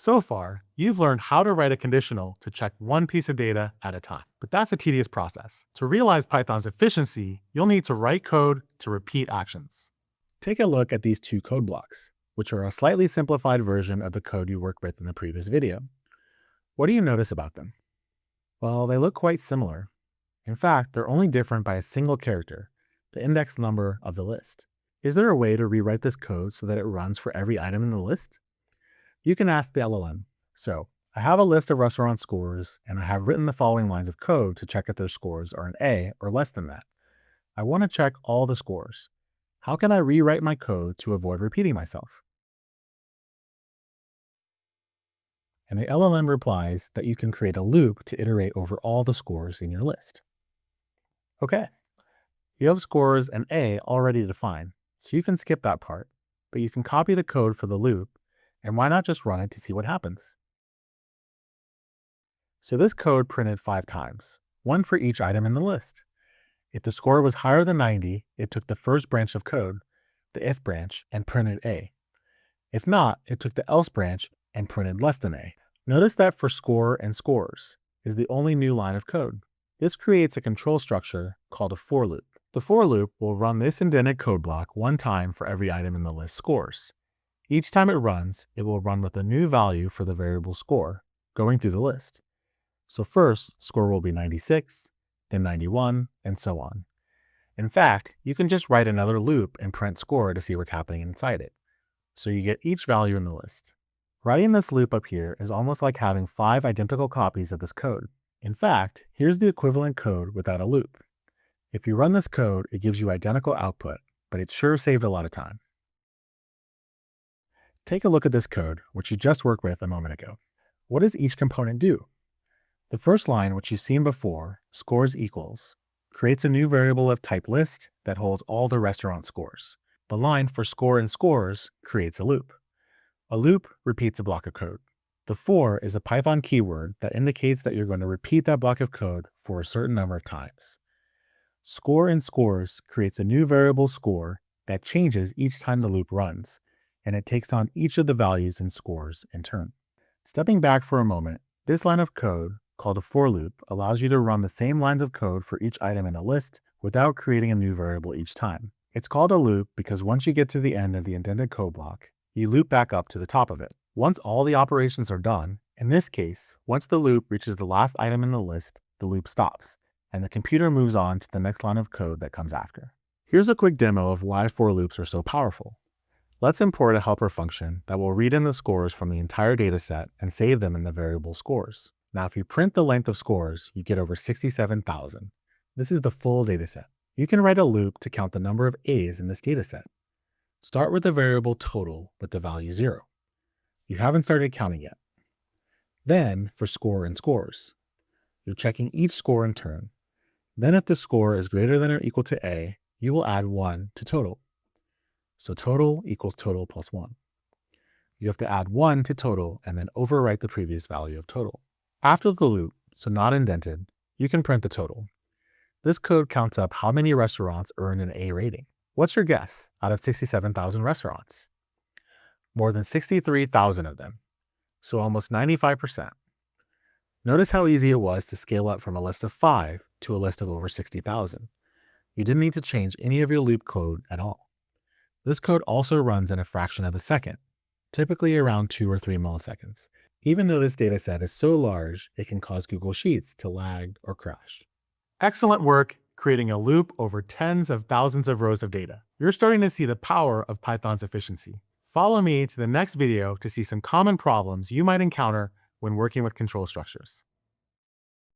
So far, you've learned how to write a conditional to check one piece of data at a time. But that's a tedious process. To realize Python's efficiency, you'll need to write code to repeat actions. Take a look at these two code blocks, which are a slightly simplified version of the code you worked with in the previous video. What do you notice about them? Well, they look quite similar. In fact, they're only different by a single character, the index number of the list. Is there a way to rewrite this code so that it runs for every item in the list? You can ask the LLM. So, I have a list of restaurant scores, and I have written the following lines of code to check if their scores are an A or less than that. I want to check all the scores. How can I rewrite my code to avoid repeating myself? And the LLM replies that you can create a loop to iterate over all the scores in your list. Okay, you have scores and A already defined, so you can skip that part, but you can copy the code for the loop, and why not just run it to see what happens? So this code printed 5 times, one for each item in the list. If the score was higher than 90, it took the first branch of code, the if branch, and printed A. If not, it took the else branch and printed less than A. Notice that for score and scores is the only new line of code. This creates a control structure called a for loop. The for loop will run this indented code block one time for every item in the list scores. Each time it runs, it will run with a new value for the variable score, going through the list. So first, score will be 96, then 91, and so on. In fact, you can just write another loop and print score to see what's happening inside it. So you get each value in the list. Writing this loop up here is almost like having 5 identical copies of this code. In fact, here's the equivalent code without a loop. If you run this code, it gives you identical output, but it sure saved a lot of time. Take a look at this code, which you just worked with a moment ago. What does each component do? The first line, which you've seen before, scores equals, creates a new variable of type list that holds all the restaurant scores. The line for score and scores creates a loop. A loop repeats a block of code. The for is a Python keyword that indicates that you're going to repeat that block of code for a certain number of times. Score and scores creates a new variable score that changes each time the loop runs, and it takes on each of the values in scores in turn. Stepping back for a moment, this line of code, called a for loop, allows you to run the same lines of code for each item in a list without creating a new variable each time. It's called a loop because once you get to the end of the indented code block, you loop back up to the top of it. Once all the operations are done, in this case, once the loop reaches the last item in the list, the loop stops, and the computer moves on to the next line of code that comes after. Here's a quick demo of why for loops are so powerful. Let's import a helper function that will read in the scores from the entire dataset and save them in the variable scores. Now, if you print the length of scores, you get over 67,000. This is the full dataset. You can write a loop to count the number of A's in this dataset. Start with the variable total with the value 0. You haven't started counting yet. Then, for score and scores, you're checking each score in turn. Then if the score is greater than or equal to A, you will add 1 to total. So total equals total plus 1. You have to add 1 to total and then overwrite the previous value of total. After the loop, so not indented, you can print the total. This code counts up how many restaurants earned an A rating. What's your guess out of 67,000 restaurants? More than 63,000 of them, so almost 95%. Notice how easy it was to scale up from a list of 5 to a list of over 60,000. You didn't need to change any of your loop code at all. This code also runs in a fraction of a second, typically around 2 or 3 milliseconds. Even though this dataset is so large, it can cause Google Sheets to lag or crash. Excellent work creating a loop over tens of thousands of rows of data. You're starting to see the power of Python's efficiency. Follow me to the next video to see some common problems you might encounter when working with control structures.